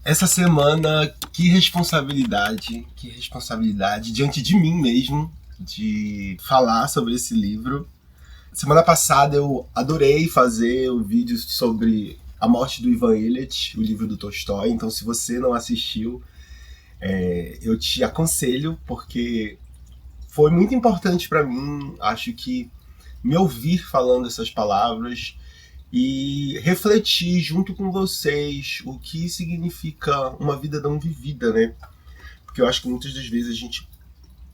Essa semana, que responsabilidade diante de mim mesmo, de falar sobre esse livro. Semana passada eu adorei fazer o vídeo sobre A Morte do Ivan Ilitch, o livro do Tolstói. Então, se você não assistiu, eu te aconselho, porque foi muito importante para mim. Acho que me ouvir falando essas palavras e refletir junto com vocês o que significa uma vida não vivida, né? Porque eu acho que muitas das vezes a gente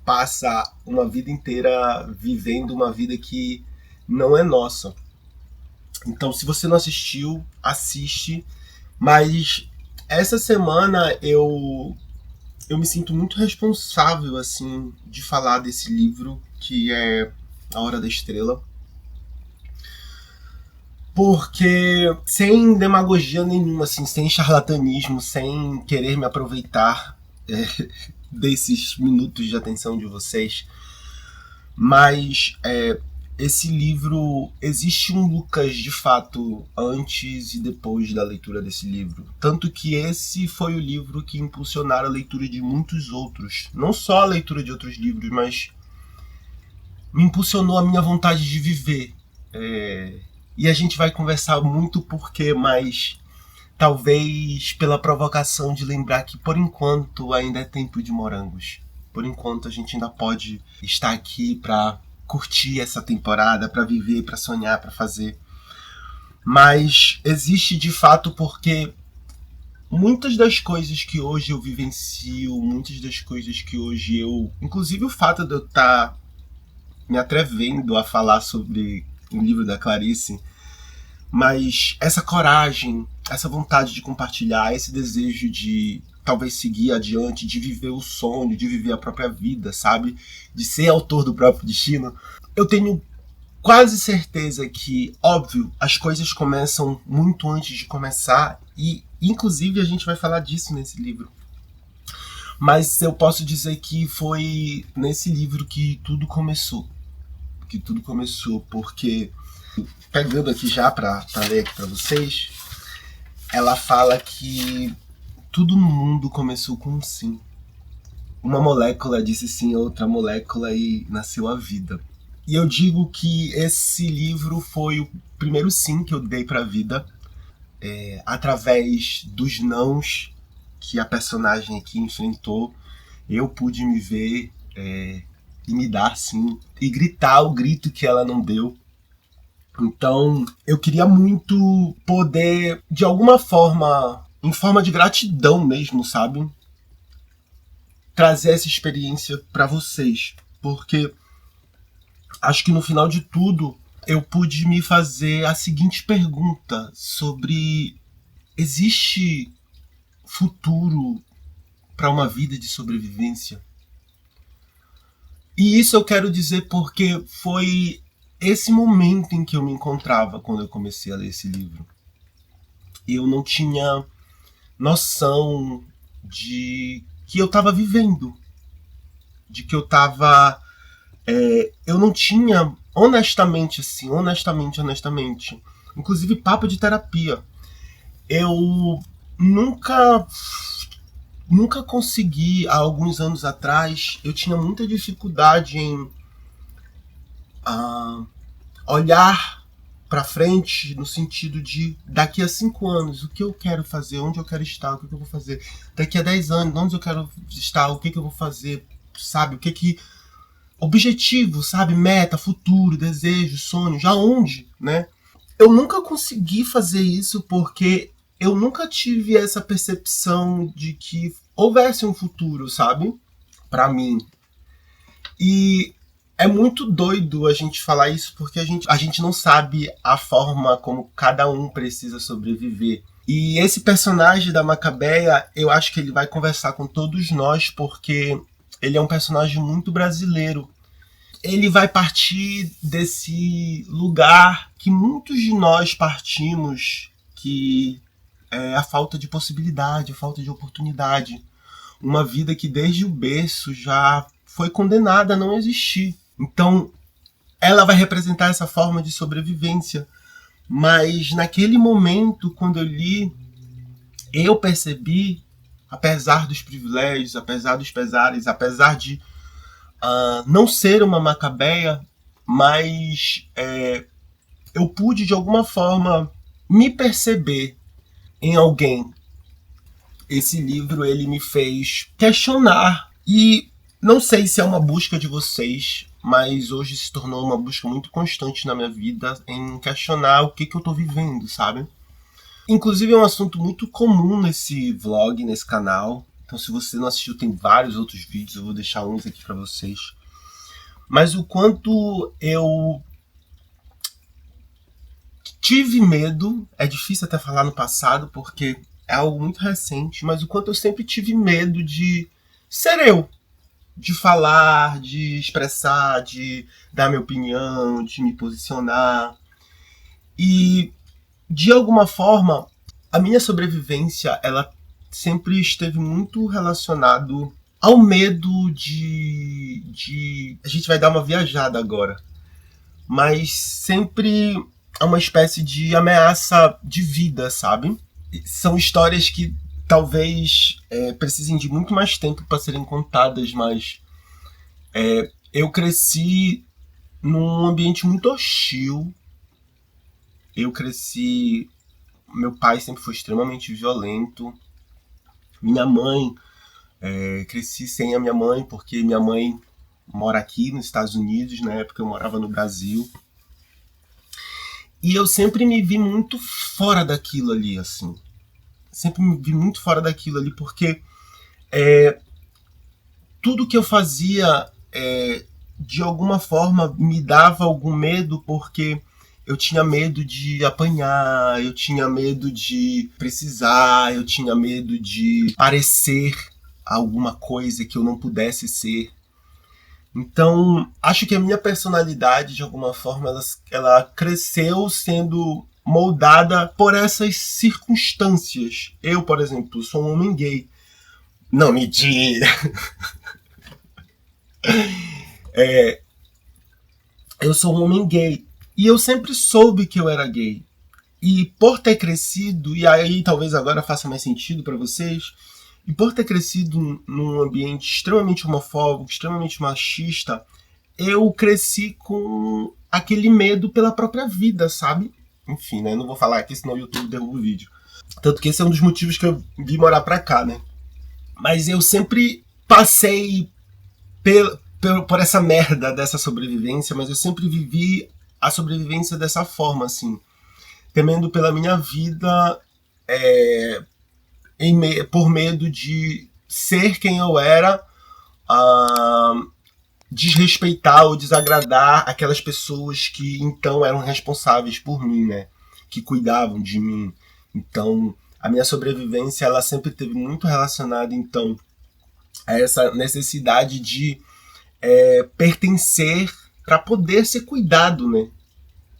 passa uma vida inteira vivendo uma vida que não é nossa. Então, se você não assistiu, assiste. Mas essa semana eu me sinto muito responsável, assim, de falar desse livro, que é A Hora da Estrela. Porque, sem demagogia nenhuma, assim, sem charlatanismo, sem querer me aproveitar desses minutos de atenção de vocês, mas esse livro, existe um Lucas de fato antes e depois da leitura desse livro. Tanto que esse foi o livro que impulsionaram a leitura de muitos outros. Não só a leitura de outros livros, mas me impulsionou a minha vontade de viver. E a gente vai conversar muito porque, mas talvez pela provocação de lembrar que por enquanto ainda é tempo de morangos. Por enquanto a gente ainda pode estar aqui para curtir essa temporada, para viver, para sonhar, para fazer. Mas existe de fato porque muitas das coisas que hoje eu vivencio, muitas das coisas que hoje inclusive o fato de eu estar me atrevendo a falar sobre o livro da Clarice, mas essa coragem, essa vontade de compartilhar, esse desejo de talvez seguir adiante, de viver o sonho, de viver a própria vida, sabe? De ser autor do próprio destino. Eu tenho quase certeza que, óbvio, as coisas começam muito antes de começar e, inclusive, a gente vai falar disso nesse livro. Mas eu posso dizer que foi nesse livro que tudo começou. Que tudo começou porque, pegando aqui já para ler aqui para vocês, ela fala que tudo no mundo começou com um sim. Uma molécula disse sim a outra molécula e nasceu a vida. E eu digo que esse livro foi o primeiro sim que eu dei para a vida, através dos nãos que a personagem aqui enfrentou. Eu pude me ver e me dar sim, e gritar o grito que ela não deu. Então, eu queria muito poder, de alguma forma, em forma de gratidão mesmo, sabe? Trazer essa experiência para vocês. Porque acho que no final de tudo, eu pude me fazer a seguinte pergunta sobre: existe futuro para uma vida de sobrevivência? E isso eu quero dizer porque foi esse momento em que eu me encontrava quando eu comecei a ler esse livro. Eu não tinha noção de que eu estava vivendo, de que eu estava... eu não tinha, honestamente, inclusive papo de terapia, eu nunca consegui, há alguns anos atrás, eu tinha muita dificuldade em olhar para frente no sentido de daqui a 5 anos, o que eu quero fazer, onde eu quero estar, o que eu vou fazer. Daqui a 10 anos, onde eu quero estar, o que eu vou fazer, sabe? Objetivo, sabe? Meta, futuro, desejo, sonho, já onde, né? Eu nunca consegui fazer isso porque eu nunca tive essa percepção de que houvesse um futuro, sabe? Pra mim. E é muito doido a gente falar isso porque a gente não sabe a forma como cada um precisa sobreviver. E esse personagem da Macabeia, eu acho que ele vai conversar com todos nós porque ele é um personagem muito brasileiro. Ele vai partir desse lugar que muitos de nós partimos, que é a falta de possibilidade, a falta de oportunidade. Uma vida que desde o berço já foi condenada a não existir. Então, ela vai representar essa forma de sobrevivência. Mas naquele momento, quando eu li, eu percebi, apesar dos privilégios, apesar dos pesares, apesar de não ser uma macabeia, mas eu pude de alguma forma me perceber em alguém. Esse livro ele me fez questionar, e não sei se é uma busca de vocês, mas hoje se tornou uma busca muito constante na minha vida em questionar o que eu tô vivendo, sabe? Inclusive é um assunto muito comum nesse vlog, nesse canal. Então se você não assistiu, tem vários outros vídeos, eu vou deixar uns aqui pra vocês. Mas o quanto eu tive medo, é difícil até falar no passado, porque é algo muito recente, mas o quanto eu sempre tive medo de ser eu. De falar, de expressar, de dar minha opinião, de me posicionar. E, de alguma forma, a minha sobrevivência, ela sempre esteve muito relacionado ao medo de... A gente vai dar uma viajada agora. Mas sempre é uma espécie de ameaça de vida, sabe? São histórias que talvez precisem de muito mais tempo para serem contadas, mas eu cresci num ambiente muito hostil. Meu pai sempre foi extremamente violento. Minha mãe, cresci sem a minha mãe, porque minha mãe mora aqui nos Estados Unidos, na época eu morava no Brasil. E eu sempre me vi muito fora daquilo ali, assim. Sempre me vi muito fora daquilo ali, porque tudo que eu fazia, de alguma forma, me dava algum medo, porque eu tinha medo de apanhar, eu tinha medo de precisar, eu tinha medo de parecer alguma coisa que eu não pudesse ser. Então, acho que a minha personalidade, de alguma forma, ela cresceu sendo moldada por essas circunstâncias. Eu, por exemplo, sou um homem gay. Não, mentira! Eu sou um homem gay. E eu sempre soube que eu era gay. E por ter crescido, e aí talvez agora faça mais sentido para vocês, e por ter crescido num ambiente extremamente homofóbico, extremamente machista, eu cresci com aquele medo pela própria vida, sabe? Enfim, né? Não vou falar aqui, senão o YouTube derruba o vídeo. Tanto que esse é um dos motivos que eu vim morar pra cá, né? Mas eu sempre passei por essa merda dessa sobrevivência, mas eu sempre vivi a sobrevivência dessa forma, assim. Temendo pela minha vida, por medo de ser quem eu era, desrespeitar ou desagradar aquelas pessoas que então eram responsáveis por mim, né? Que cuidavam de mim. Então, a minha sobrevivência, ela sempre teve muito relacionada, então, a essa necessidade de pertencer para poder ser cuidado, né?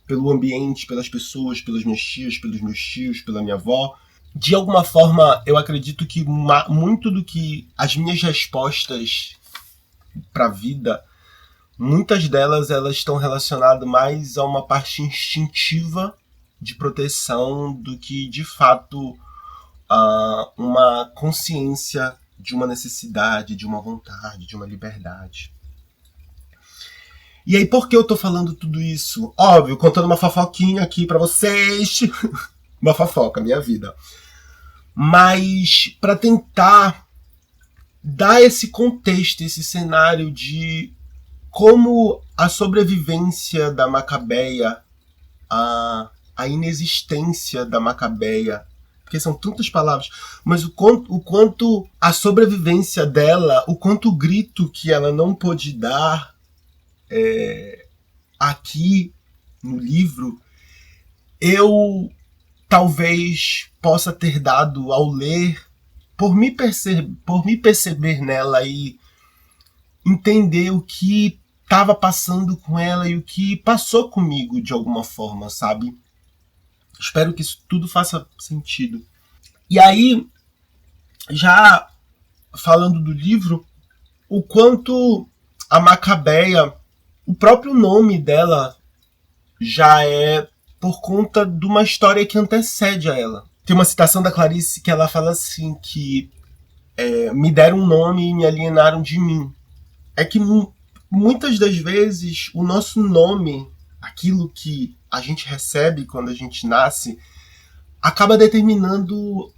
Pelo ambiente, pelas pessoas, pelas minhas tias, pelos meus tios, pela minha avó. De alguma forma, eu acredito que muito do que as minhas respostas para a vida, muitas delas elas estão relacionadas mais a uma parte instintiva de proteção do que, de fato, uma consciência de uma necessidade, de uma vontade, de uma liberdade. E aí, por que eu tô falando tudo isso? Óbvio, contando uma fofoquinha aqui para vocês. Uma fofoca, minha vida. Mas para tentar dar esse contexto, esse cenário de como a sobrevivência da Macabeia, a inexistência da Macabeia, porque são tantas palavras, mas o quanto a sobrevivência dela, o quanto o grito que ela não pôde dar aqui no livro, eu talvez possa ter dado ao ler, por me perceber nela e entender o que estava passando com ela e o que passou comigo de alguma forma, sabe? Espero que isso tudo faça sentido. E aí, já falando do livro, o quanto a Macabeia, o próprio nome dela já é por conta de uma história que antecede a ela. Tem uma citação da Clarice que ela fala assim, que me deram um nome e me alienaram de mim. É que muitas das vezes o nosso nome, aquilo que a gente recebe quando a gente nasce, acaba determinando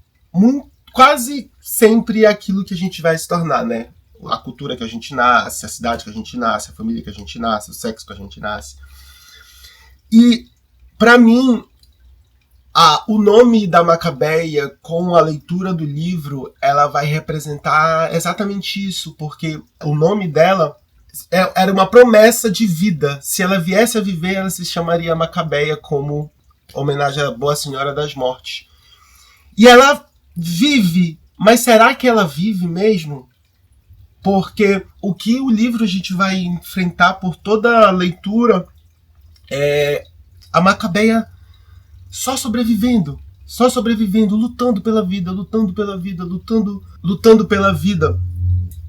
quase sempre aquilo que a gente vai se tornar, né? A cultura que a gente nasce, a cidade que a gente nasce, a família que a gente nasce, o sexo que a gente nasce. E, para mim, o nome da Macabeia, com a leitura do livro, ela vai representar exatamente isso, porque o nome dela era uma promessa de vida. Se ela viesse a viver, ela se chamaria Macabeia, como homenagem à Boa Senhora das Mortes. E ela vive, mas será que ela vive mesmo? Porque o que o livro a gente vai enfrentar por toda a leitura é a Macabeia só sobrevivendo, lutando pela vida, lutando pela vida,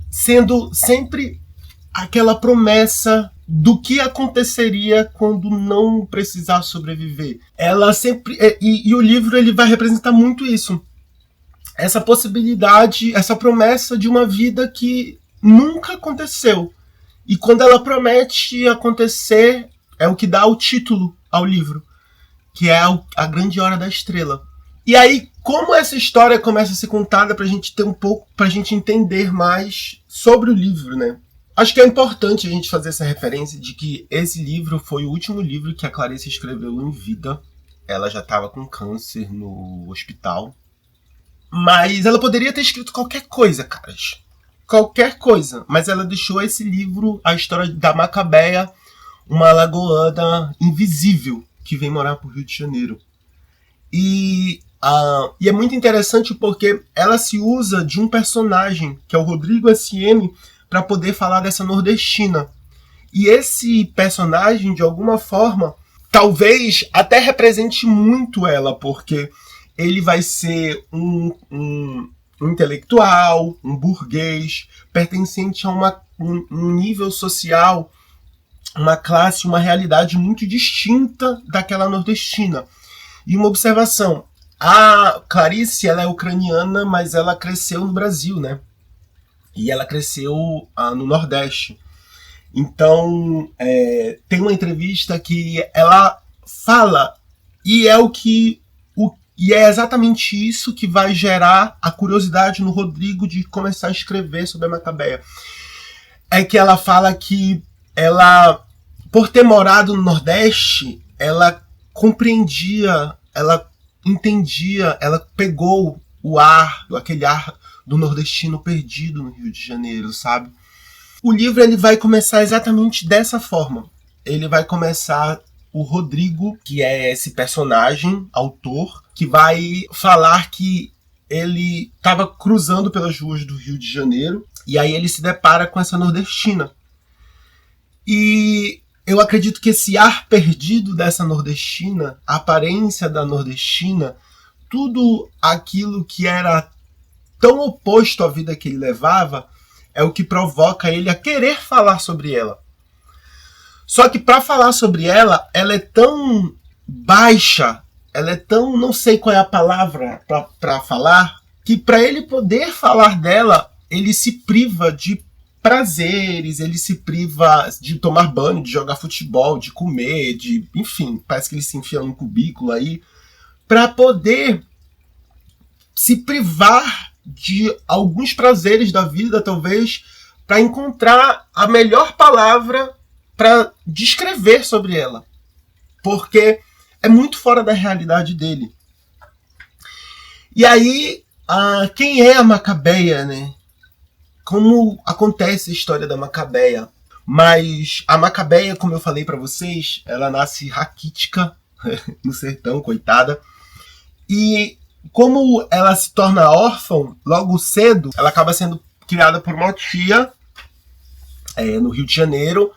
sendo sempre aquela promessa do que aconteceria quando não precisar sobreviver. Ela sempre e o livro ele vai representar muito isso, essa possibilidade, essa promessa de uma vida que nunca aconteceu. E quando ela promete acontecer, é o que dá o título ao livro, que é a Grande Hora da Estrela. E aí, como essa história começa a ser contada pra gente ter pra gente entender mais sobre o livro, né? Acho que é importante a gente fazer essa referência de que esse livro foi o último livro que a Clarice escreveu em vida. Ela já estava com câncer no hospital. Mas ela poderia ter escrito qualquer coisa, caras. Qualquer coisa. Mas ela deixou esse livro, a história da Macabeia, uma alagoana invisível que vem morar pro Rio de Janeiro. E é muito interessante porque ela se usa de um personagem, que é o Rodrigo SM, para poder falar dessa nordestina. E esse personagem, de alguma forma, talvez até represente muito ela, porque ele vai ser um intelectual, um burguês, pertencente a um nível social, uma classe, uma realidade muito distinta daquela nordestina. E uma observação, a Clarice ela é ucraniana, mas ela cresceu no Brasil, né? E ela cresceu no Nordeste. Então, tem uma entrevista que ela fala, e é exatamente isso que vai gerar a curiosidade no Rodrigo de começar a escrever sobre a Macabeia. É que ela fala que ela, por ter morado no Nordeste, ela compreendia, ela entendia, ela pegou aquele ar do nordestino perdido no Rio de Janeiro, sabe? O livro ele vai começar exatamente dessa forma. Ele vai começar o Rodrigo, que é esse personagem, autor, que vai falar que ele estava cruzando pelas ruas do Rio de Janeiro e aí ele se depara com essa nordestina. E eu acredito que esse ar perdido dessa nordestina, a aparência da nordestina, tudo aquilo que era tão oposto à vida que ele levava, é o que provoca ele a querer falar sobre ela. Só que para falar sobre ela, ela é tão baixa, ela é tão, não sei qual é a palavra para falar, que para ele poder falar dela, ele se priva de prazeres, ele se priva de tomar banho, de jogar futebol, de comer, enfim, parece que ele se enfia num cubículo aí, para poder se privar de alguns prazeres da vida, talvez, para encontrar a melhor palavra para descrever sobre ela. Porque é muito fora da realidade dele. E aí, quem é a Macabeia, né? Como acontece a história da Macabeia? Mas a Macabeia, como eu falei para vocês, ela nasce raquítica, no sertão, coitada. E como ela se torna órfã logo cedo, ela acaba sendo criada por uma tia no Rio de Janeiro.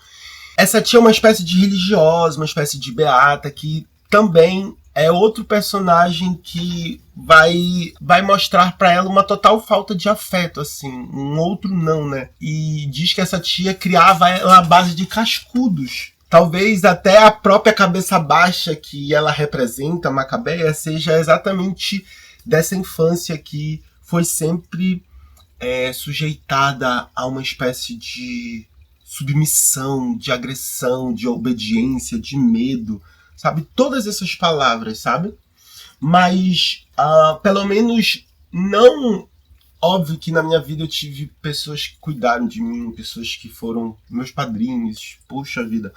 Essa tia é uma espécie de religiosa, uma espécie de beata, que também é outro personagem que vai mostrar para ela uma total falta de afeto, assim, um outro não, né? E diz que essa tia criava ela à base de cascudos. Talvez até a própria cabeça baixa que ela representa, a Macabeia, seja exatamente dessa infância que foi sempre sujeitada a uma espécie de submissão, de agressão, de obediência, de medo, sabe? Todas essas palavras, sabe? Mas, pelo menos, não... Óbvio que na minha vida eu tive pessoas que cuidaram de mim, pessoas que foram meus padrinhos, poxa vida.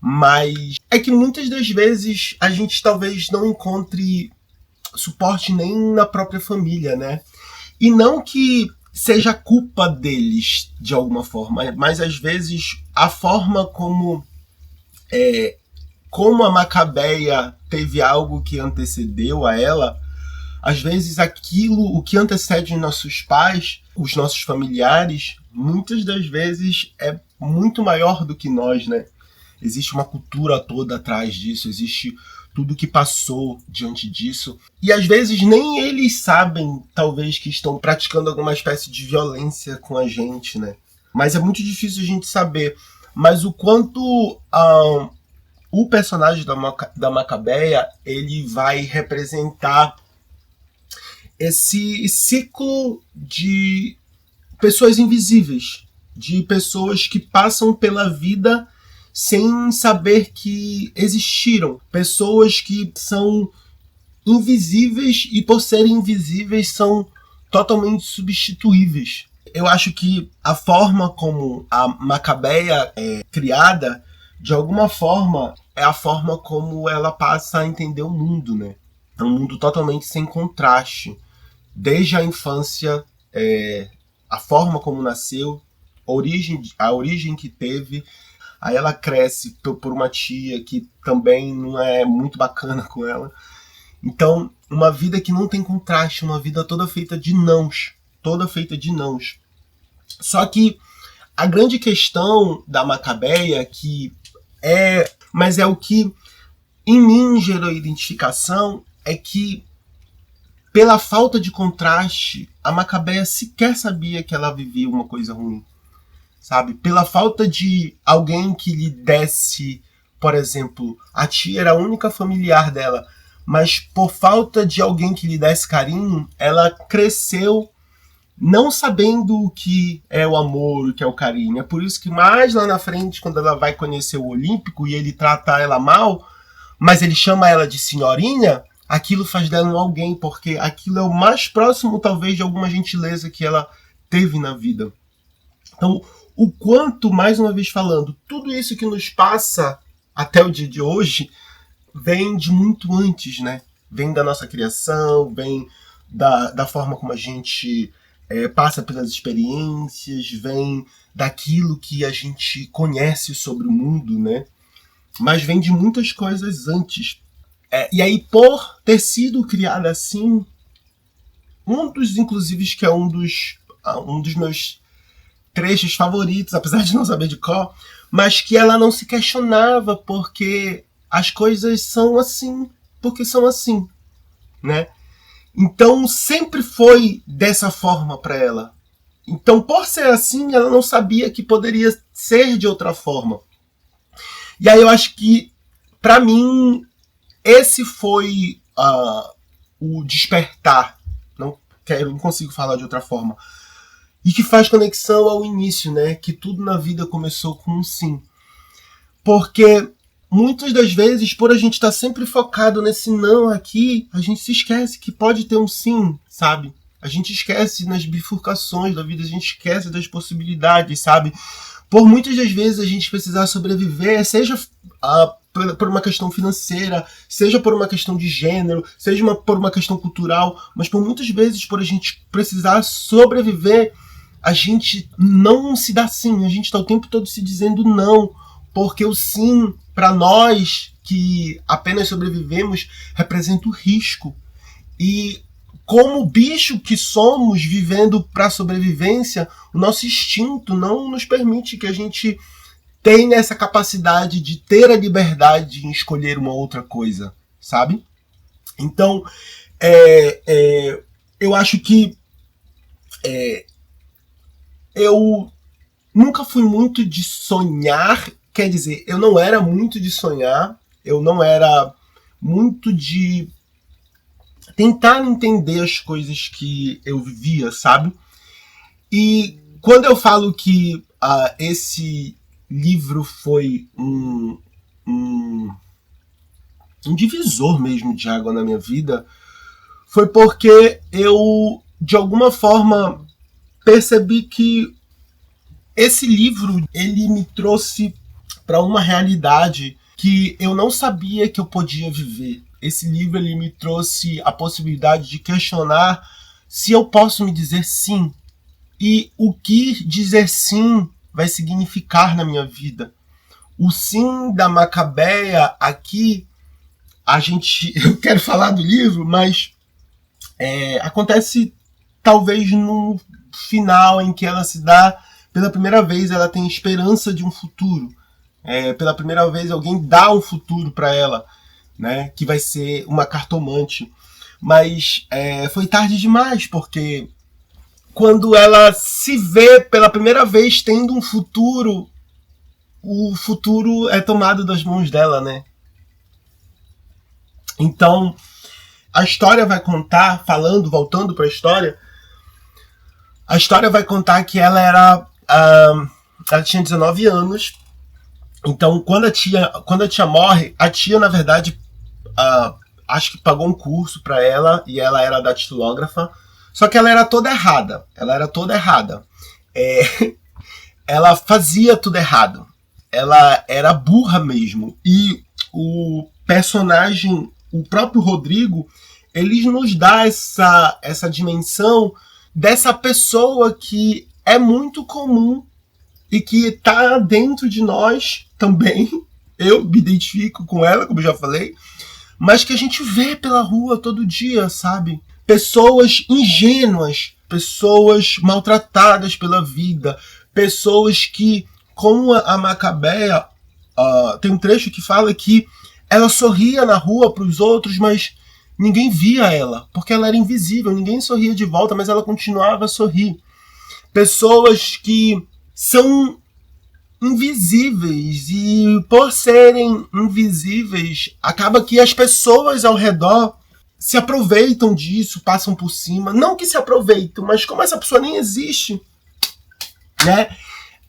Mas é que muitas das vezes a gente talvez não encontre suporte nem na própria família, né? E não que seja culpa deles de alguma forma, mas às vezes a forma como a Macabeia teve algo que antecedeu a ela, às vezes o que antecede nossos pais, os nossos familiares, muitas das vezes é muito maior do que nós, né? Existe uma cultura toda atrás disso, existe tudo que passou diante disso. E às vezes nem eles sabem, talvez, que estão praticando alguma espécie de violência com a gente, né? Mas é muito difícil a gente saber. Mas o quanto o personagem da Macabeia, ele vai representar esse ciclo de pessoas invisíveis, de pessoas que passam pela vida sem saber que existiram, pessoas que são invisíveis e por serem invisíveis são totalmente substituíveis. Eu acho que a forma como a Macabeia é criada, de alguma forma, é a forma como ela passa a entender o mundo, né? É um mundo totalmente sem contraste. Desde a infância, a forma como nasceu, a origem que teve. Aí ela cresce por uma tia que também não é muito bacana com ela. Então, uma vida que não tem contraste, uma vida toda feita de nãos. Toda feita de nãos. Só que a grande questão da Macabeia, mas é o que em mim gerou identificação, é que pela falta de contraste, a Macabeia sequer sabia que ela vivia uma coisa ruim. Sabe? Pela falta de alguém que lhe desse, por exemplo, a tia era a única familiar dela, mas por falta de alguém que lhe desse carinho, ela cresceu não sabendo o que é o amor, o que é o carinho. É por isso que mais lá na frente, quando ela vai conhecer o Olímpico e ele trata ela mal, mas ele chama ela de senhorinha, aquilo faz dela um alguém, porque aquilo é o mais próximo, talvez, de alguma gentileza que ela teve na vida. Então, o quanto, mais uma vez falando, tudo isso que nos passa até o dia de hoje vem de muito antes, né? Vem da nossa criação, vem da forma como a gente passa pelas experiências, vem daquilo que a gente conhece sobre o mundo, né? Mas vem de muitas coisas antes. E aí, por ter sido criada assim, inclusive, que é um dos meus trechos favoritos, apesar de não saber de qual, mas que ela não se questionava porque as coisas são assim, porque são assim, né? Então sempre foi dessa forma para ela. Então, por ser assim, ela não sabia que poderia ser de outra forma. E aí eu acho que, para mim, esse foi o despertar. Não consigo falar de outra forma. E que faz conexão ao início, né? Que tudo na vida começou com um sim. Porque muitas das vezes, por a gente estar sempre focado nesse não aqui, a gente se esquece que pode ter um sim, sabe? A gente esquece nas bifurcações da vida, a gente esquece das possibilidades, sabe? Por muitas das vezes a gente precisar sobreviver, seja por uma questão financeira, seja por uma questão de gênero, seja por uma questão cultural, mas por muitas vezes, por a gente precisar sobreviver, a gente não se dá sim, a gente está o tempo todo se dizendo não, porque o sim, para nós que apenas sobrevivemos, representa o risco. E como bicho que somos, vivendo para sobrevivência, o nosso instinto não nos permite que a gente tenha essa capacidade de ter a liberdade em escolher uma outra coisa, sabe? Então, eu acho que eu nunca fui muito de sonhar, quer dizer, eu não era muito de sonhar, eu não era muito de tentar entender as coisas que eu vivia, sabe? E quando eu falo que esse livro foi um divisor mesmo de água na minha vida, foi porque eu, de alguma forma, percebi que esse livro, ele me trouxe para uma realidade que eu não sabia que eu podia viver. Esse livro, ele me trouxe a possibilidade de questionar se eu posso me dizer sim. E o que dizer sim vai significar na minha vida. O sim da Macabeia, aqui, eu quero falar do livro, mas acontece talvez no final em que ela se dá, pela primeira vez ela tem esperança de um futuro. Pela primeira vez alguém dá um futuro para ela, né, que vai ser uma cartomante. Mas foi tarde demais, porque quando ela se vê pela primeira vez tendo um futuro, o futuro é tomado das mãos dela, né? Então, a história vai contar, voltando para a história vai contar que ela tinha 19 anos. Então, quando a tia morre, a tia, na verdade, acho que pagou um curso para ela, e ela era datilógrafa, só que ela era toda errada. Ela fazia tudo errado. Ela era burra mesmo. E o personagem, o próprio Rodrigo, ele nos dá essa dimensão dessa pessoa que é muito comum e que está dentro de nós também. Eu me identifico com ela, como eu já falei, mas que a gente vê pela rua todo dia, sabe? Pessoas ingênuas, pessoas maltratadas pela vida, pessoas que, como a Macabeia, tem um trecho que fala que ela sorria na rua para os outros, mas ninguém via ela, porque ela era invisível, ninguém sorria de volta, mas ela continuava a sorrir. Pessoas que são invisíveis, e por serem invisíveis, acaba que as pessoas ao redor se aproveitam disso, passam por cima. Não que se aproveitam, mas como essa pessoa nem existe, né?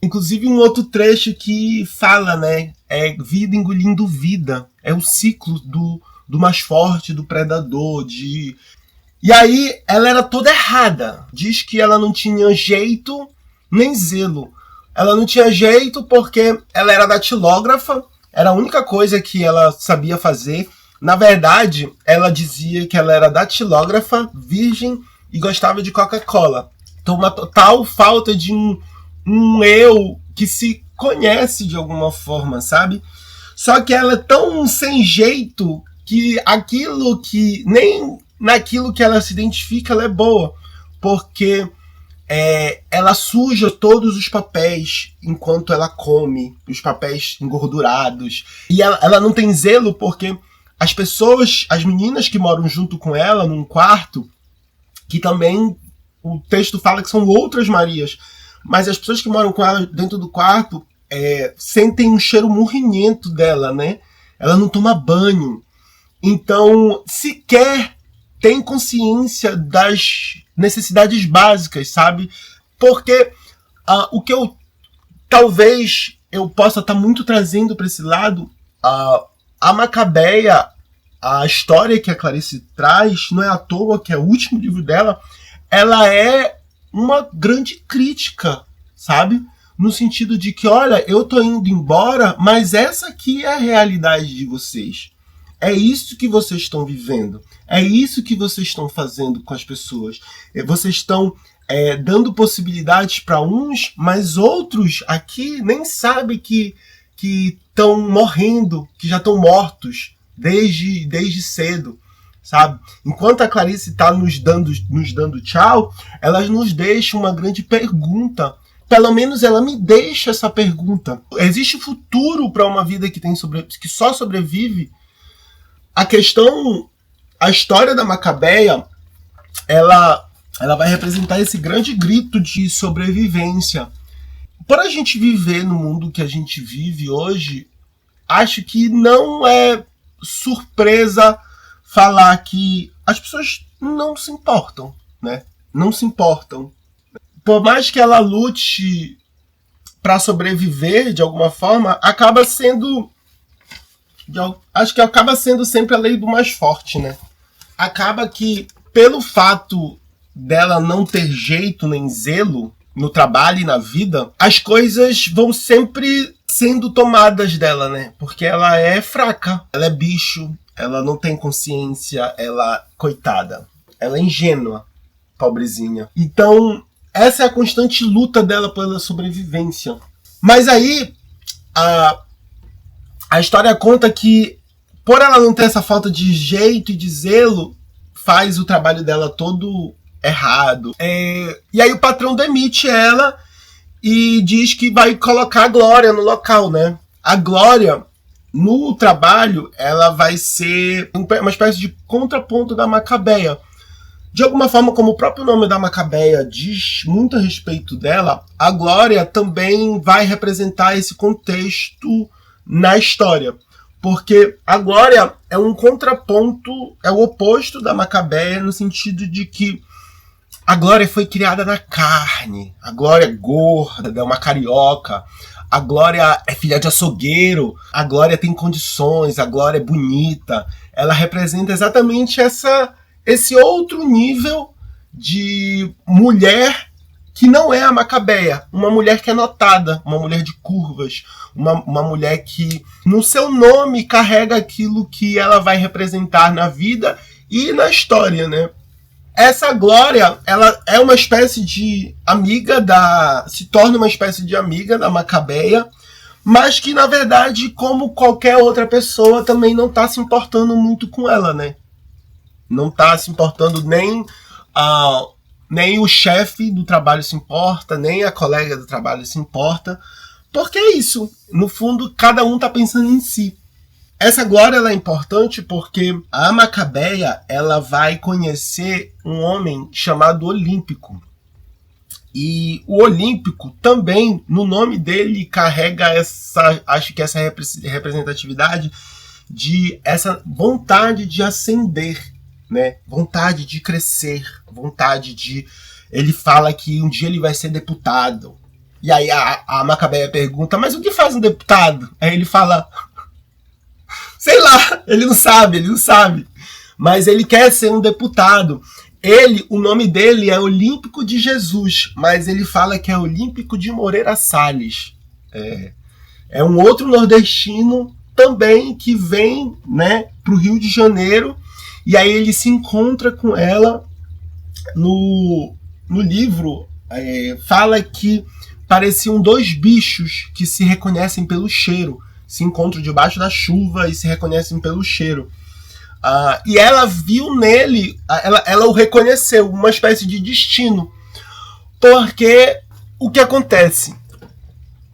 Inclusive um outro trecho que fala, né? É vida engolindo vida. É o ciclo do mais forte, do predador, E aí ela era toda errada. Diz que ela não tinha jeito nem zelo. Ela não tinha jeito porque ela era datilógrafa, era a única coisa que ela sabia fazer. Na verdade, ela dizia que ela era datilógrafa, virgem e gostava de Coca-Cola. Então, uma total falta de um eu que se conhece de alguma forma, sabe? Só que ela é tão sem jeito que aquilo que nem naquilo que ela se identifica ela é boa, porque ela suja todos os papéis enquanto ela come, os papéis engordurados, e ela não tem zelo porque as pessoas, as meninas que moram junto com ela num quarto, que também o texto fala que são outras Marias, mas as pessoas que moram com ela dentro do quarto sentem um cheiro morrinhento dela, né? Ela não toma banho, então sequer tem consciência das necessidades básicas, sabe? Porque o que talvez eu possa estar muito trazendo para esse lado, a Macabeia, a história que a Clarice traz, não é à toa que é o último livro dela, ela é uma grande crítica, sabe? No sentido de que, olha, eu tô indo embora, mas essa aqui é a realidade de vocês. É isso que vocês estão vivendo. É isso que vocês estão fazendo com as pessoas. Vocês estão dando possibilidades para uns, mas outros aqui nem sabem que estão morrendo, que já estão mortos desde cedo, sabe? Enquanto a Clarice está nos dando tchau, ela nos deixa uma grande pergunta. Pelo menos ela me deixa essa pergunta. Existe futuro para uma vida que só sobrevive? A história da Macabeia, ela vai representar esse grande grito de sobrevivência. Por a gente viver no mundo que a gente vive hoje, acho que não é surpresa falar que as pessoas não se importam, né? Não se importam. Por mais que ela lute para sobreviver de alguma forma, acaba sendo... Acho que acaba sendo sempre a lei do mais forte, né? Acaba que, pelo fato dela não ter jeito nem zelo no trabalho e na vida, as coisas vão sempre sendo tomadas dela, né? Porque ela é fraca, ela é bicho, ela não tem consciência, ela, coitada, ela é ingênua, pobrezinha. Então, essa é a constante luta dela pela sobrevivência. Mas aí, a história conta que, por ela não ter essa falta de jeito e de zelo, faz o trabalho dela todo errado. E aí o patrão demite ela e diz que vai colocar a Glória no local, né? A Glória, no trabalho, ela vai ser uma espécie de contraponto da Macabeia. De alguma forma, como o próprio nome da Macabeia diz muito a respeito dela, a Glória também vai representar esse contexto na história. Porque a Glória é um contraponto, é o oposto da Macabeia, no sentido de que a Glória foi criada na carne, a Glória é gorda, é uma carioca, a Glória é filha de açougueiro, a Glória tem condições, a Glória é bonita. Ela representa exatamente esse outro nível de mulher que não é a Macabeia, uma mulher que é notada, uma mulher de curvas, uma mulher que no seu nome carrega aquilo que ela vai representar na vida e na história, né? Essa Glória, ela é uma espécie de amiga se torna uma espécie de amiga da Macabeia, mas que, na verdade, como qualquer outra pessoa, também não está se importando muito com ela, né? Não está se importando nem o chefe do trabalho se importa, nem a colega do trabalho se importa, porque é isso. No fundo, cada um está pensando em si. Essa Glória ela é importante porque a Macabeia ela vai conhecer um homem chamado Olímpico. E o Olímpico também, no nome dele, carrega acho que essa representatividade de essa vontade de ascender, né? Vontade de crescer, vontade de... Ele fala que um dia ele vai ser deputado. E aí a Macabeia pergunta, mas o que faz um deputado? Aí ele fala... Sei lá, ele não sabe. Mas ele quer ser um deputado. O nome dele é Olímpico de Jesus, mas ele fala que é Olímpico de Moreira Salles. É um outro nordestino também que vem, né, para o Rio de Janeiro, e aí ele se encontra com ela no livro. Fala que pareciam dois bichos que se reconhecem pelo cheiro. Se encontram debaixo da chuva e se reconhecem pelo cheiro. E ela viu nele, ela o reconheceu, uma espécie de destino. Porque o que acontece?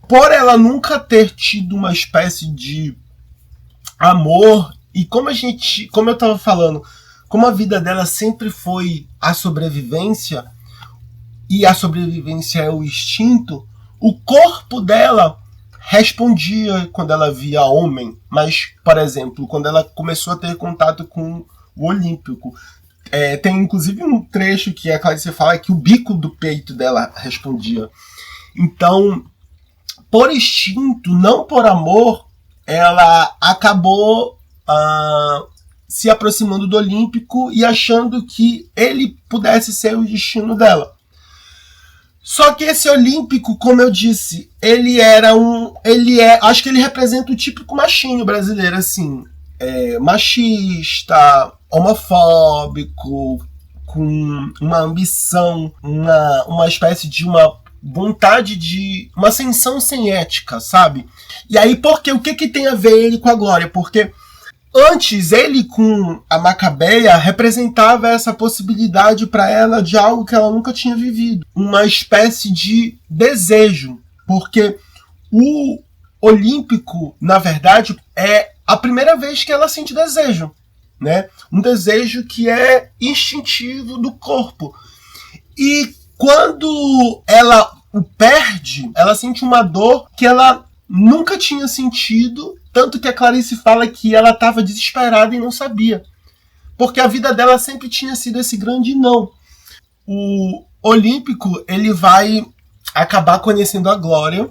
Por ela nunca ter tido uma espécie de amor, e como eu estava falando, como a vida dela sempre foi a sobrevivência, e a sobrevivência é o instinto, o corpo dela respondia quando ela via homem, mas, por exemplo, quando ela começou a ter contato com o Olímpico, tem inclusive um trecho que a Clarice fala que o bico do peito dela respondia. Então, por instinto, não por amor, ela acabou se aproximando do Olímpico e achando que ele pudesse ser o destino dela. Só que esse Olímpico, como eu disse, acho que ele representa o típico machinho brasileiro, assim, machista, homofóbico, com uma ambição, uma espécie de uma vontade de uma ascensão sem ética, sabe? E aí, o que tem a ver ele com a Glória? Porque antes, ele com a Macabeia representava essa possibilidade para ela de algo que ela nunca tinha vivido. Uma espécie de desejo. Porque o Olímpico, na verdade, é a primeira vez que ela sente desejo, né? Um desejo que é instintivo do corpo. E quando ela o perde, ela sente uma dor que ela nunca tinha sentido. Tanto que a Clarice fala que ela estava desesperada e não sabia. porque a vida dela sempre tinha sido esse grande não. O Olímpico, ele vai acabar conhecendo a Glória,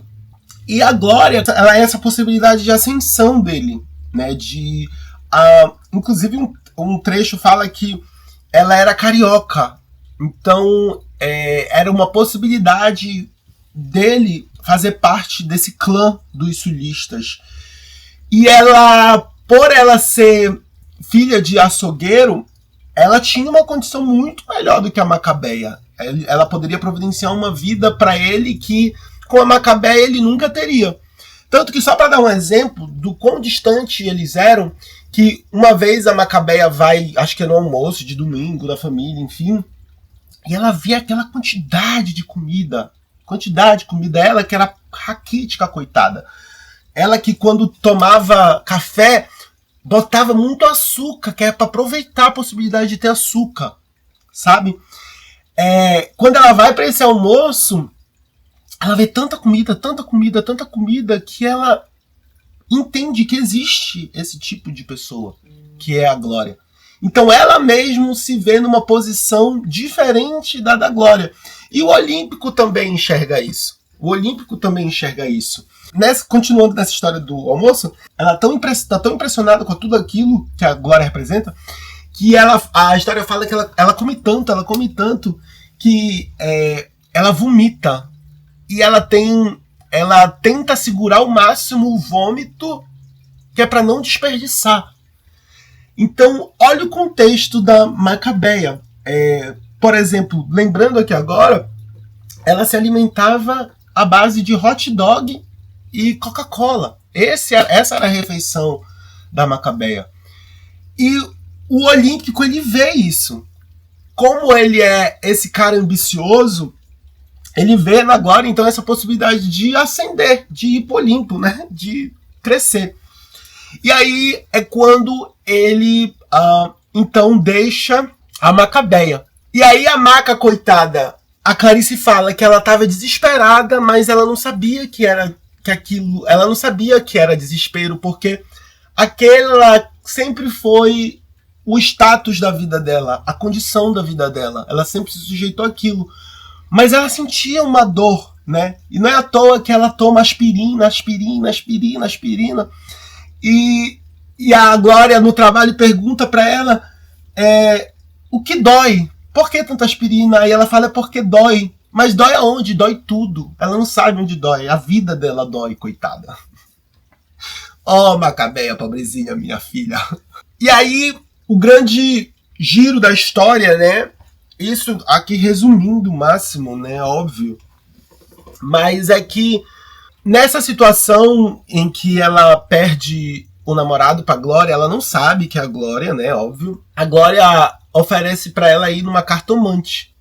e a Glória, ela é essa possibilidade de ascensão dele, né? Inclusive um trecho fala que ela era carioca, então era uma possibilidade dele fazer parte desse clã dos sulistas. E ela, por ela ser filha de açougueiro, ela tinha uma condição muito melhor do que a Macabeia. Ela poderia providenciar uma vida para ele que com a Macabeia ele nunca teria. Tanto que, só para dar um exemplo do quão distante eles eram, que uma vez a Macabeia vai, acho que é no almoço de domingo da família, enfim, e ela vê aquela quantidade de comida, ela que era raquítica, coitada. Ela que quando tomava café, botava muito açúcar, que é para aproveitar a possibilidade de ter açúcar, sabe? Quando ela vai para esse almoço, ela vê tanta comida, que ela entende que existe esse tipo de pessoa, que é a Glória. Então ela mesmo se vê numa posição diferente da Glória. E o Olímpico também enxerga isso. Continuando nessa história do almoço, ela tá tão impressionada com tudo aquilo que a Glória representa, que a história fala que ela come tanto, que ela vomita. E ela tenta segurar ao máximo o vômito, que é para não desperdiçar. Então, olha o contexto da Macabeia. Por exemplo, lembrando aqui agora, ela se alimentava à base de hot dog e Coca-Cola. Essa era a refeição da Macabeia. E o Olímpico, ele vê isso. Como ele é esse cara ambicioso, ele vê agora, então, essa possibilidade de ascender, de ir pro Olimpo, né? De crescer. E aí é quando ele, então, deixa a Macabeia. E aí a Maca, coitada, a Clarice fala que ela estava desesperada, mas ela não sabia ela não sabia que era desespero, porque aquela sempre foi o status da vida dela, a condição da vida dela. Ela sempre se sujeitou àquilo. Mas ela sentia uma dor, né? E não é à toa que ela toma aspirina. E a Glória no trabalho pergunta para ela o que dói? Por que tanta aspirina? Aí ela fala porque dói. Mas dói aonde? Dói tudo. Ela não sabe onde dói. A vida dela dói, coitada. Oh, Macabeia, pobrezinha, minha filha. E aí, o grande giro da história, né? Isso aqui resumindo o máximo, né? Óbvio. Mas é que nessa situação em que ela perde o namorado pra Glória, ela não sabe que é a Glória, né? Óbvio. A Glória oferece pra ela ir numa cartomante.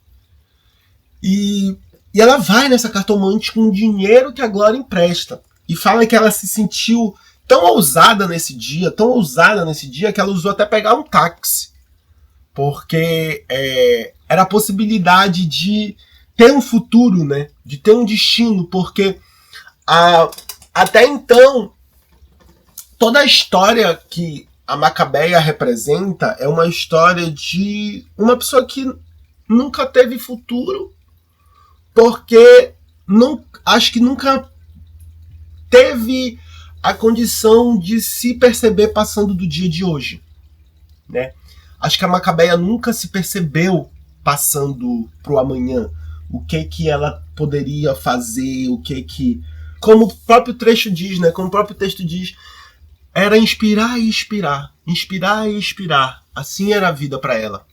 E ela vai nessa cartomante com o dinheiro que a Glória empresta. E fala que ela se sentiu tão ousada nesse dia, que ela usou até pegar um táxi. Porque era a possibilidade de ter um futuro, né? De ter um destino. Porque até então, toda a história que a Macabeia representa é uma história de uma pessoa que nunca teve futuro, porque acho que nunca teve a condição de se perceber passando do dia de hoje, né? Acho que a Macabeia nunca se percebeu passando pro amanhã. O que ela poderia fazer, como o próprio trecho diz, né? Como o próprio texto diz, era inspirar e expirar. Inspirar e expirar. Assim era a vida para ela.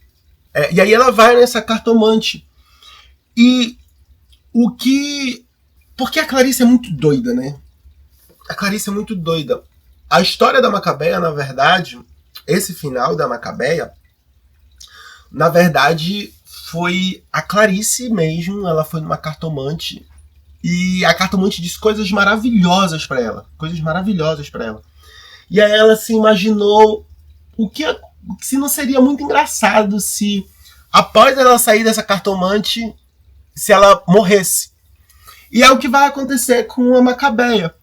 E aí ela vai nessa cartomante. E porque a Clarice é muito doida, né? A Clarice é muito doida. A história da Macabeia, na verdade, esse final da Macabeia, na verdade, foi a Clarice mesmo. Ela foi numa cartomante. E a cartomante disse coisas maravilhosas para ela. E aí ela se imaginou se não seria muito engraçado se, após ela sair dessa cartomante, se ela morresse. E é o que vai acontecer com a Macabeia.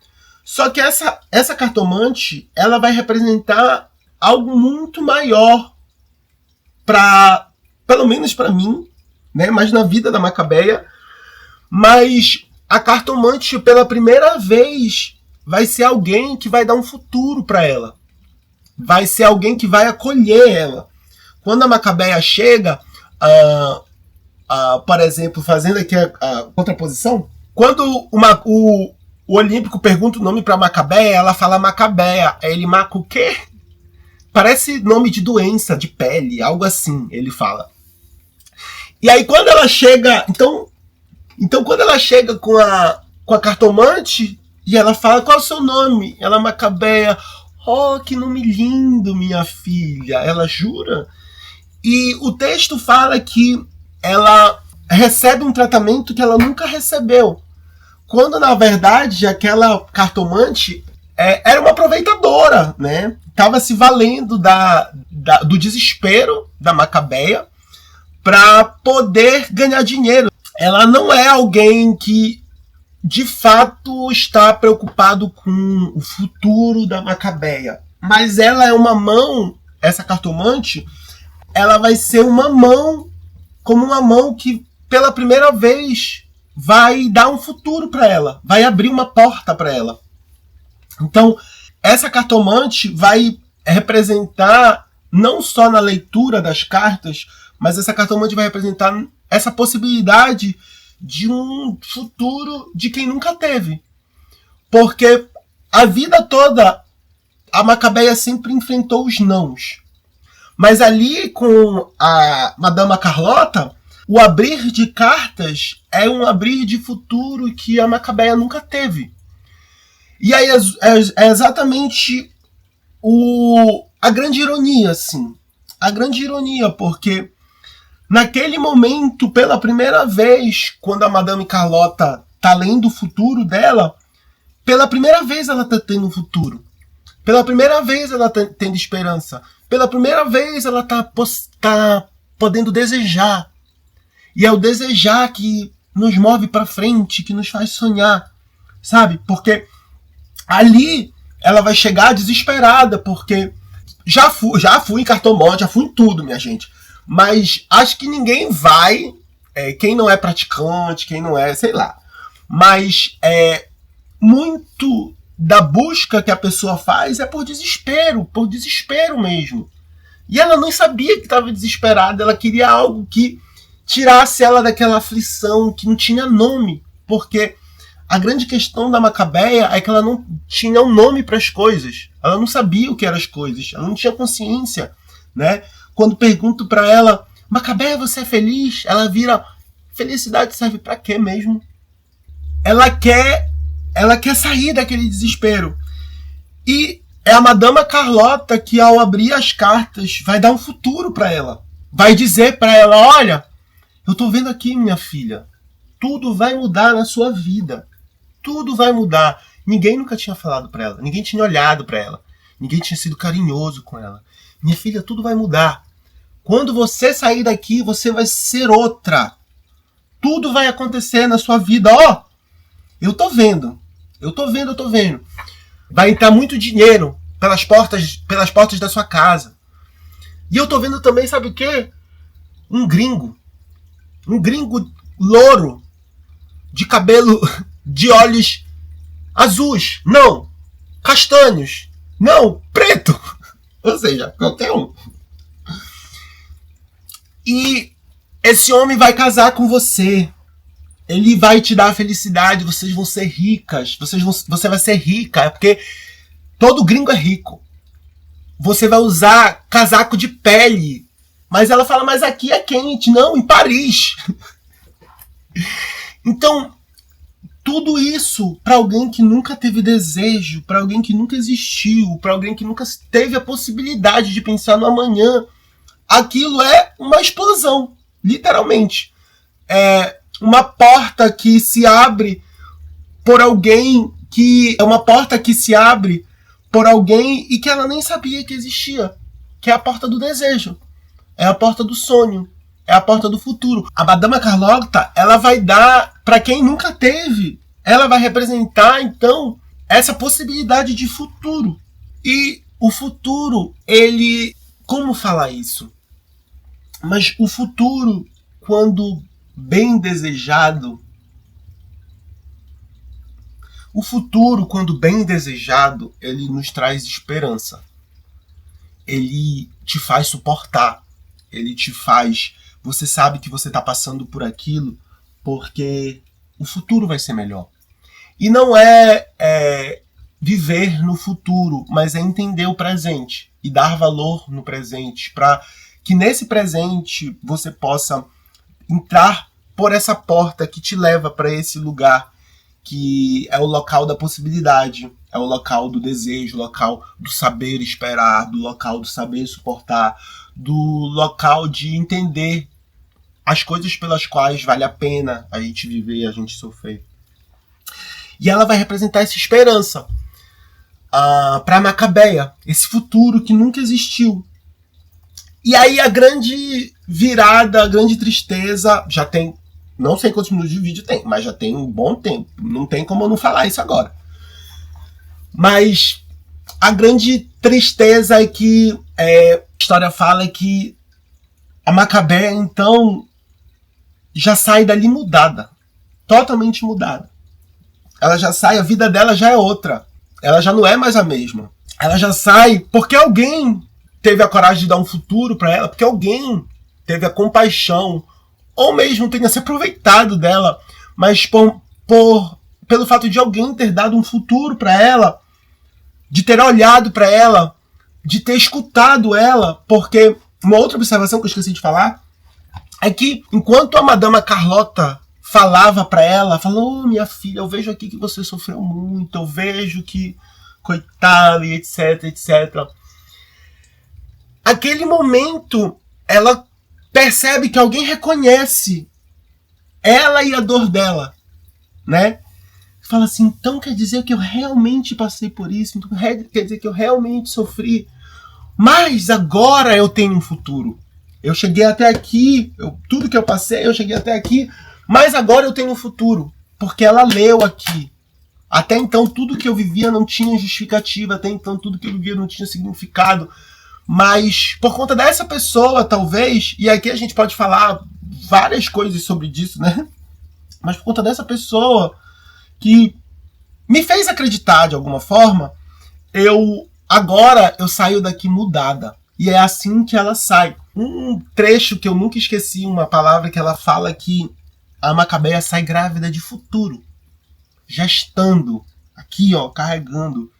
Só que essa cartomante, ela vai representar algo muito maior pelo menos para mim, né, mas na vida da Macabeia. Mas a cartomante, pela primeira vez, vai ser alguém que vai dar um futuro para ela. Vai ser alguém que vai acolher ela. Quando a Macabeia chega, por exemplo, fazendo aqui a contraposição, quando o Olímpico pergunta o nome para Macabeia, ela fala Macabeia. Aí ele marca o quê? Parece nome de doença, de pele, algo assim, ele fala. E aí quando ela chega... Então quando ela chega com a cartomante, e ela fala, qual é o seu nome? Ela, Macabeia. Oh, que nome lindo, minha filha. Ela jura? E o texto fala que ela recebe um tratamento que ela nunca recebeu. Quando, na verdade, aquela cartomante era uma aproveitadora, né? Estava se valendo do desespero da Macabeia para poder ganhar dinheiro. Ela não é alguém que, de fato, está preocupado com o futuro da Macabeia. Mas ela é uma mão, essa cartomante, ela vai ser uma mão, como uma mão que, pela primeira vez, vai dar um futuro para ela, vai abrir uma porta para ela. Então, essa cartomante vai representar, não só na leitura das cartas, mas essa cartomante vai representar essa possibilidade de um futuro de quem nunca teve. Porque a vida toda, a Macabeia sempre enfrentou os nãos. Mas ali com a Madama Carlota, o abrir de cartas é um abrir de futuro que a Macabeia nunca teve. E aí é exatamente a grande ironia, assim. A grande ironia, porque naquele momento, pela primeira vez, quando a Madame Carlota está lendo o futuro dela, pela primeira vez ela está tendo um futuro. Pela primeira vez ela está tendo esperança. Pela primeira vez ela está podendo desejar. E é o desejar que nos move para frente, que nos faz sonhar, sabe? Porque ali ela vai chegar desesperada, porque já fui em cartomante, já fui em tudo, minha gente. Mas acho que ninguém vai, quem não é praticante, quem não é, sei lá. Mas muito da busca que a pessoa faz é por desespero mesmo. E ela não sabia que estava desesperada, ela queria algo que tirasse ela daquela aflição, que não tinha nome. Porque a grande questão da Macabeia é que ela não tinha um nome para as coisas. Ela não sabia o que eram as coisas, ela não tinha consciência, né? Quando pergunto para ela, Macabeia, você é feliz? Ela vira, felicidade serve para quê mesmo? Ela quer sair daquele desespero. E é a Madama Carlota que, ao abrir as cartas, vai dar um futuro para ela. Vai dizer para ela, olha, eu tô vendo aqui, minha filha, tudo vai mudar na sua vida. Tudo vai mudar. Ninguém nunca tinha falado para ela, ninguém tinha olhado para ela, ninguém tinha sido carinhoso com ela. Minha filha, tudo vai mudar. Quando você sair daqui, você vai ser outra. Tudo vai acontecer na sua vida. Ó, eu tô vendo. Vai entrar muito dinheiro pelas portas da sua casa. E eu tô vendo também, sabe o quê? Um gringo louro, de cabelo, de olhos azuis. Não, castanhos. Não, preto. Ou seja, qualquer um. E esse homem vai casar com você. Ele vai te dar a felicidade. Vocês vão ser ricas. Você vai ser rica. Porque todo gringo é rico. Você vai usar casaco de pele. Mas ela fala, mas aqui é quente. Não, em Paris. Então, tudo isso para alguém que nunca teve desejo, para alguém que nunca existiu, para alguém que nunca teve a possibilidade de pensar no amanhã, aquilo é uma explosão, literalmente. É uma porta que se abre por alguém que... É uma porta que se abre por alguém e que ela nem sabia que existia. Que é a porta do desejo. É a porta do sonho. É a porta do futuro. A Madama Carlota, ela vai dar para quem nunca teve. Ela vai representar, então, essa possibilidade de futuro. E o futuro, ele... Como falar isso? Mas o futuro, quando bem desejado, ele nos traz esperança. Ele te faz suportar. Ele te faz... Você sabe que você está passando por aquilo porque o futuro vai ser melhor. E não é viver no futuro, mas é entender o presente e dar valor no presente, para que nesse presente você possa entrar por essa porta que te leva para esse lugar que é o local da possibilidade, é o local do desejo, o local do saber esperar, do local do saber suportar, do local de entender as coisas pelas quais vale a pena a gente viver e a gente sofrer. E ela vai representar essa esperança para Macabeia, esse futuro que nunca existiu. E aí a grande virada, a grande tristeza, já tem, não sei quantos minutos de vídeo tem, mas já tem um bom tempo. Não tem como eu não falar isso agora. Mas a grande tristeza é que a história fala é que a Macabeia, então, já sai dali mudada. Totalmente mudada. Ela já sai, a vida dela já é outra. Ela já não é mais a mesma. Ela já sai porque alguém teve a coragem de dar um futuro para ela, porque alguém teve a compaixão, ou mesmo tenha se aproveitado dela, mas pelo fato de alguém ter dado um futuro para ela, de ter olhado para ela, de ter escutado ela, porque uma outra observação que eu esqueci de falar é que enquanto a Madama Carlota falava para ela, falou: oh, minha filha, eu vejo aqui que você sofreu muito, eu vejo que, coitada, e etc, etc. Aquele momento, ela percebe que alguém reconhece ela e a dor dela, né? Fala assim, então quer dizer que eu realmente passei por isso, então quer dizer que eu realmente sofri, mas agora eu tenho um futuro. Eu cheguei até aqui, tudo que eu passei, eu cheguei até aqui, mas agora eu tenho um futuro, porque ela leu aqui. Até então tudo que eu vivia não tinha justificativa, até então tudo que eu vivia não tinha significado, mas por conta dessa pessoa, talvez, e aqui a gente pode falar várias coisas sobre isso, né? Mas por conta dessa pessoa que me fez acreditar de alguma forma, agora eu saio daqui mudada. E é assim que ela sai. Um trecho que eu nunca esqueci, uma palavra que ela fala, que a Macabeia sai grávida de futuro, gestando, aqui ó, carregando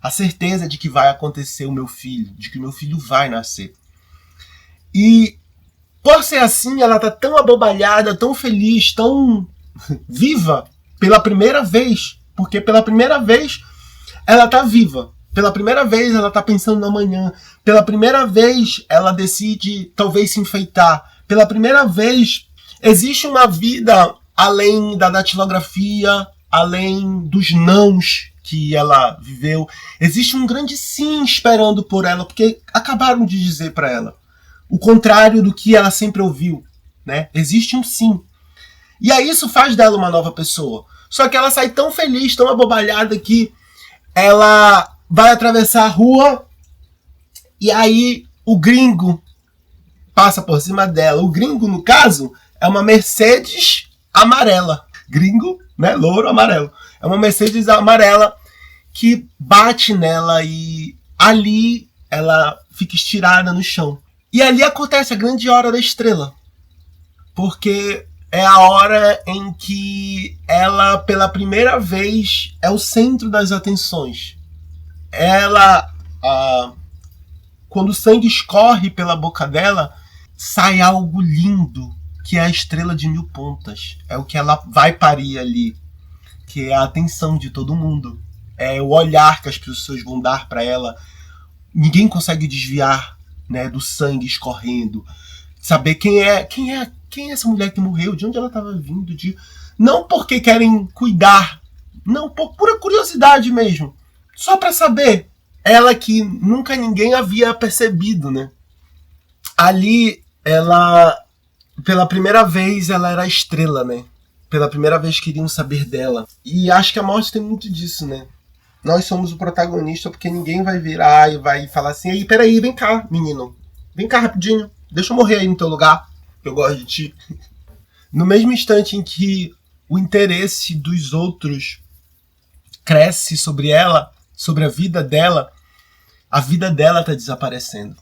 a certeza de que vai acontecer o meu filho, de que o meu filho vai nascer. E por ser assim, ela tá tão abobalhada, tão feliz, tão viva, pela primeira vez, porque pela primeira vez ela tá viva, pela primeira vez ela tá pensando no amanhã, pela primeira vez ela decide talvez se enfeitar, pela primeira vez existe uma vida além da datilografia, além dos nãos que ela viveu, existe um grande sim esperando por ela, porque acabaram de dizer para ela o contrário do que ela sempre ouviu, né? Existe um sim. E aí isso faz dela uma nova pessoa. Só que ela sai tão feliz, tão abobalhada, que ela vai atravessar a rua e aí o gringo passa por cima dela. O gringo, no caso, é uma Mercedes amarela. Gringo, né? Louro, amarelo. É uma Mercedes amarela que bate nela e ali ela fica estirada no chão. E ali acontece a grande hora da estrela. Porque é a hora em que ela, pela primeira vez, é o centro das atenções. Ela, quando o sangue escorre pela boca dela, sai algo lindo, que é a estrela de 1000 pontas. É o que ela vai parir ali, que é a atenção de todo mundo. É o olhar que as pessoas vão dar para ela. Ninguém consegue desviar, né, do sangue escorrendo. Saber quem é essa mulher que morreu, de onde ela estava vindo, não porque querem cuidar, não, por pura curiosidade mesmo, só para saber. Ela que nunca ninguém havia percebido, né? Ali, ela, pela primeira vez, ela era a estrela, né? Pela primeira vez queriam saber dela. E acho que a morte tem muito disso, né? Nós somos o protagonista porque ninguém vai virar e vai falar assim, ei, peraí, vem cá, menino. Vem cá rapidinho. deixa eu morrer aí no teu lugar, eu gosto de ti. No mesmo instante em que o interesse dos outros cresce sobre ela, sobre a vida dela tá desaparecendo.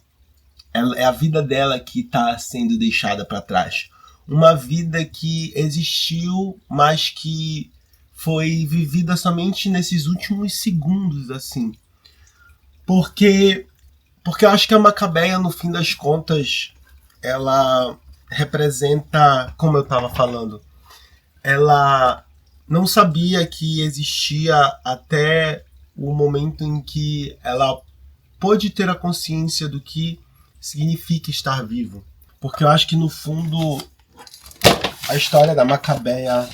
É a vida dela que tá sendo deixada para trás. Uma vida que existiu, mas que foi vivida somente nesses últimos segundos, assim. Porque eu acho que a Macabeia, no fim das contas, ela representa, como eu estava falando, ela não sabia que existia até o momento em que ela pôde ter a consciência do que significa estar vivo. Porque eu acho que, no fundo, a história da Macabeia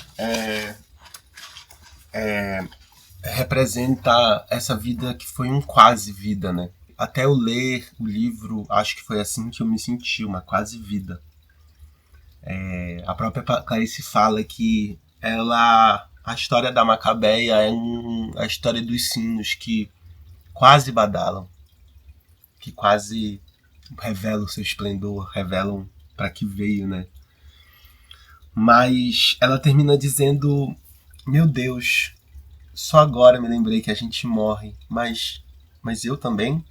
representa essa vida que foi um quase vida, né? Até eu ler o livro, acho que foi assim que eu me senti, uma quase vida. A própria Clarice fala que a história da Macabeia é a história dos sinos que quase badalam, que quase revelam o seu esplendor, revelam para que veio, né? Mas ela termina dizendo: meu Deus, só agora me lembrei que a gente morre, mas eu também?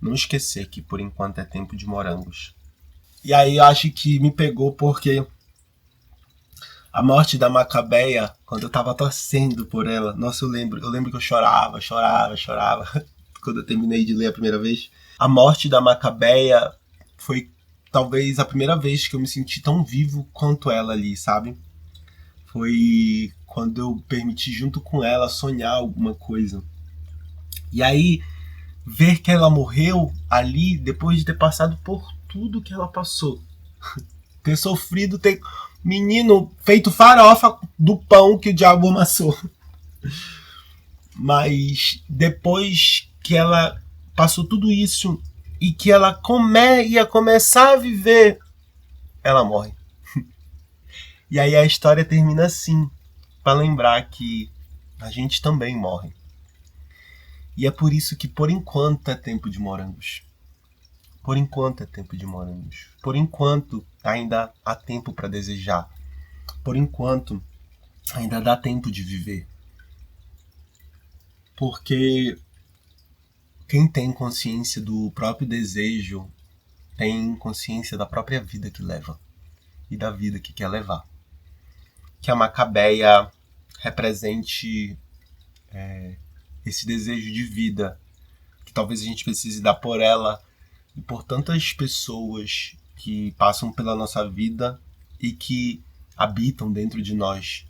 Não esquecer que por enquanto é tempo de morangos. E aí eu acho que me pegou porque a morte da Macabeia, quando eu tava torcendo por ela, nossa, eu lembro que eu chorava quando eu terminei de ler a primeira vez. A morte da Macabeia foi talvez a primeira vez que eu me senti tão vivo quanto ela ali, sabe? Foi quando eu permiti junto com ela sonhar alguma coisa. E aí, ver que ela morreu ali depois de ter passado por tudo que ela passou. Ter sofrido, ter menino feito farofa do pão que o diabo amassou. Mas depois que ela passou tudo isso e que ela ia começar a viver, ela morre. E aí a história termina assim, para lembrar que a gente também morre. E é por isso que por enquanto é tempo de morangos. Por enquanto é tempo de morangos. Por enquanto ainda há tempo para desejar. Por enquanto ainda dá tempo de viver. Porque quem tem consciência do próprio desejo tem consciência da própria vida que leva e da vida que quer levar. Que a Macabeia represente esse desejo de vida que talvez a gente precise dar por ela e por tantas pessoas que passam pela nossa vida e que habitam dentro de nós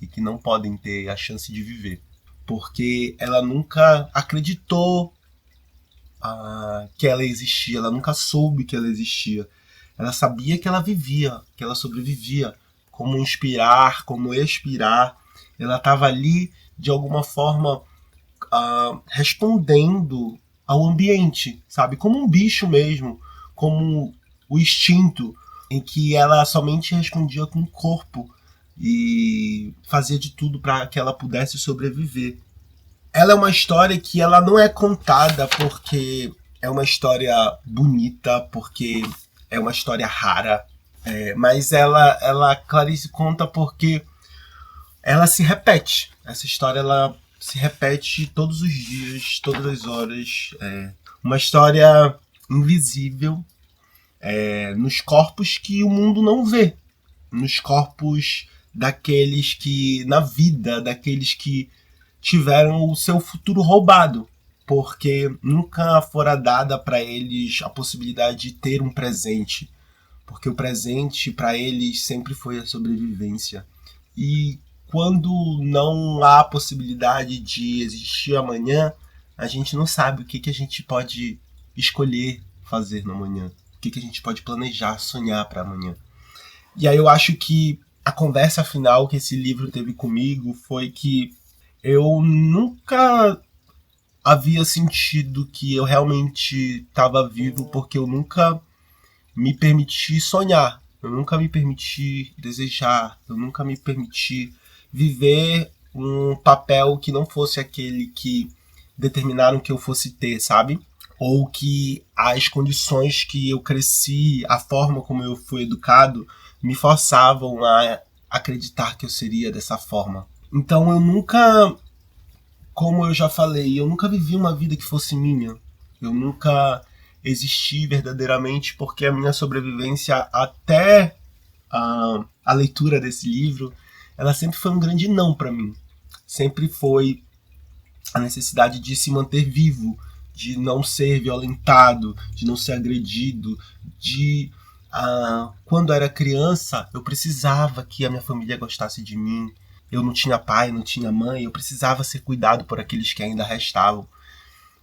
e que não podem ter a chance de viver. Porque ela nunca acreditou que ela existia, ela nunca soube que ela existia. Ela sabia que ela vivia, que ela sobrevivia, como inspirar, como expirar. Ela estava ali, de alguma forma, respondendo ao ambiente, sabe? Como um bicho mesmo, como o instinto, em que ela somente respondia com o corpo e fazia de tudo para que ela pudesse sobreviver. Ela é uma história que ela não é contada porque é uma história bonita, porque é uma história rara, mas ela Clarice conta porque ela se repete. Essa história ela se repete todos os dias, todas as horas. Uma história invisível nos corpos que o mundo não vê, nos corpos daqueles que, na vida, daqueles que tiveram o seu futuro roubado, porque nunca fora dada para eles a possibilidade de ter um presente, porque o presente para eles sempre foi a sobrevivência. E quando não há possibilidade de existir amanhã, a gente não sabe o que a gente pode escolher fazer no amanhã, o que a gente pode planejar, sonhar para amanhã. E aí eu acho que a conversa final que esse livro teve comigo foi que eu nunca havia sentido que eu realmente estava vivo, porque eu nunca me permiti sonhar, eu nunca me permiti desejar, eu nunca me permiti viver um papel que não fosse aquele que determinaram que eu fosse ter, sabe? ou que as condições que eu cresci, a forma como eu fui educado, me forçavam a acreditar que eu seria dessa forma. Então eu nunca, como eu já falei, eu nunca vivi uma vida que fosse minha. Eu nunca existi verdadeiramente, porque a minha sobrevivência até a leitura desse livro, ela sempre foi um grande não para mim. Sempre foi a necessidade de se manter vivo, de não ser violentado, de não ser agredido, de quando era criança eu precisava que a minha família gostasse de mim. Eu não tinha pai, não tinha mãe, eu precisava ser cuidado por aqueles que ainda restavam.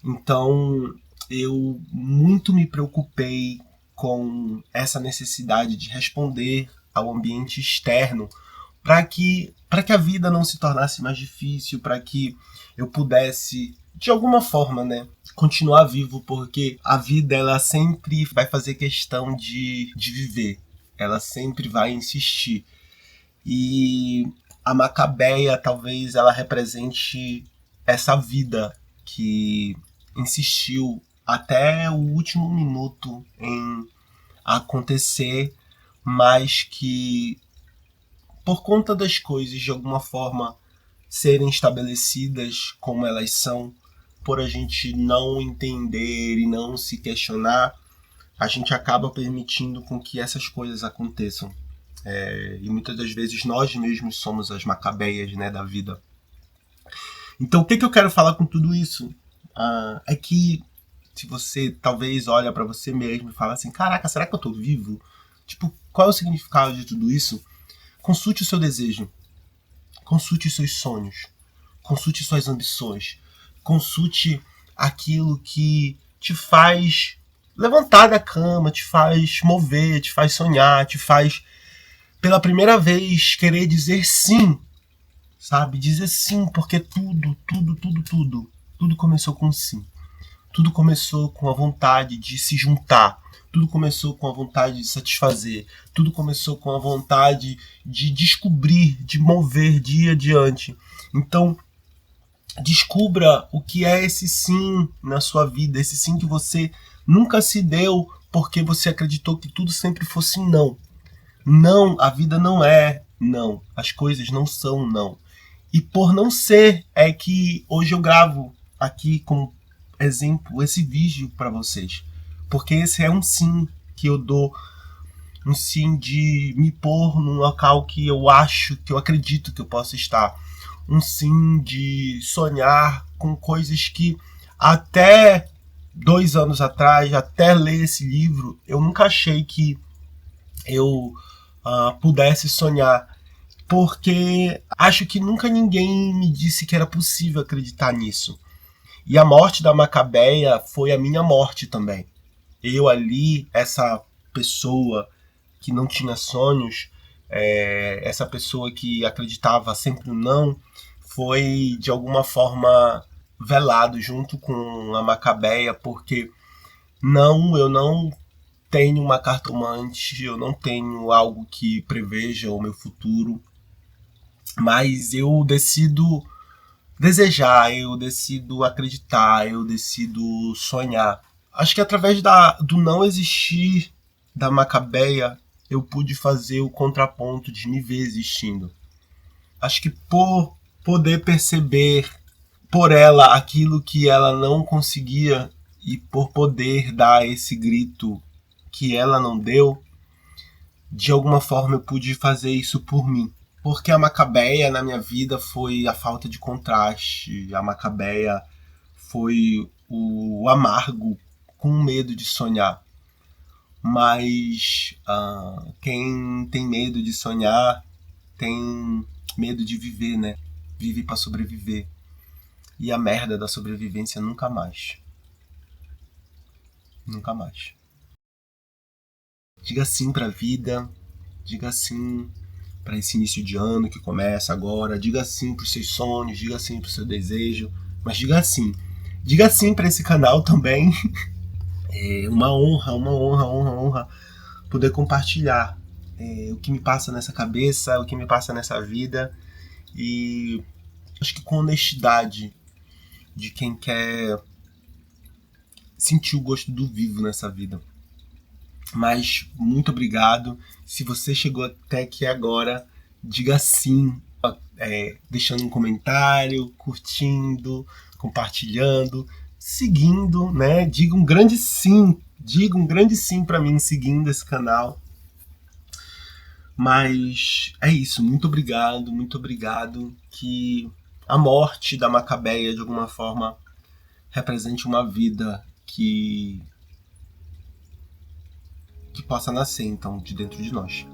Então eu muito me preocupei com essa necessidade de responder ao ambiente externo para que a vida não se tornasse mais difícil, para que eu pudesse, de alguma forma, né, continuar vivo, porque a vida ela sempre vai fazer questão de viver, ela sempre vai insistir. E a Macabeia talvez ela represente essa vida que insistiu até o último minuto em acontecer, mas que por conta das coisas de alguma forma serem estabelecidas como elas são, por a gente não entender e não se questionar, a gente acaba permitindo com que essas coisas aconteçam. E muitas das vezes nós mesmos somos as macabeias, né, da vida. Então o que eu quero falar com tudo isso? É que se você talvez olha para você mesmo e fala assim, caraca, será que eu tô vivo? Tipo, qual é o significado de tudo isso? Consulte o seu desejo, consulte os seus sonhos, consulte suas ambições, consulte aquilo que te faz levantar da cama, te faz mover, te faz sonhar, te faz pela primeira vez querer dizer sim, sabe? Dizer sim, porque tudo começou com sim. Tudo começou com a vontade de se juntar. Tudo começou com a vontade de satisfazer. Tudo começou com a vontade de descobrir, de mover, de ir adiante. Então, descubra o que é esse sim na sua vida. Esse sim que você nunca se deu porque você acreditou que tudo sempre fosse não. Não, a vida não é não. As coisas não são não. E por não ser, é que hoje eu gravo aqui como exemplo esse vídeo para vocês. Porque esse é um sim que eu dou. Um sim de me pôr num local que eu acho, que eu acredito que eu posso estar. Um sim de sonhar com coisas que até 2 anos atrás, até ler esse livro, eu nunca achei que eu pudesse sonhar. Porque acho que nunca ninguém me disse que era possível acreditar nisso. E a morte da Macabeia foi a minha morte também. Eu ali, essa pessoa que não tinha sonhos, essa pessoa que acreditava sempre no não, foi de alguma forma velado junto com a Macabeia, porque não, eu não tenho uma cartomante, eu não tenho algo que preveja o meu futuro, mas eu decido desejar, eu decido acreditar, eu decido sonhar. Acho que através do não existir da Macabeia, eu pude fazer o contraponto de me ver existindo. Acho que por poder perceber por ela aquilo que ela não conseguia e por poder dar esse grito que ela não deu, de alguma forma eu pude fazer isso por mim. Porque a Macabeia na minha vida foi a falta de contraste, a Macabeia foi o amargo com medo de sonhar. Mas quem tem medo de sonhar tem medo de viver, né? Vive para sobreviver. E a merda da sobrevivência nunca mais. Nunca mais. Diga sim pra vida, diga sim para esse início de ano que começa agora, diga sim pros seus sonhos, diga sim pro seu desejo, mas diga sim. Diga sim para esse canal também. É uma honra poder compartilhar o que me passa nessa cabeça, o que me passa nessa vida, e acho que com honestidade de quem quer sentir o gosto do vivo nessa vida. Mas muito obrigado. Se você chegou até aqui agora, diga sim, deixando um comentário, curtindo, compartilhando, seguindo, né? Diga um grande sim para mim seguindo esse canal. Mas é isso, muito obrigado. Que a morte da Macabeia, de alguma forma, represente uma vida que possa nascer, então, de dentro de nós.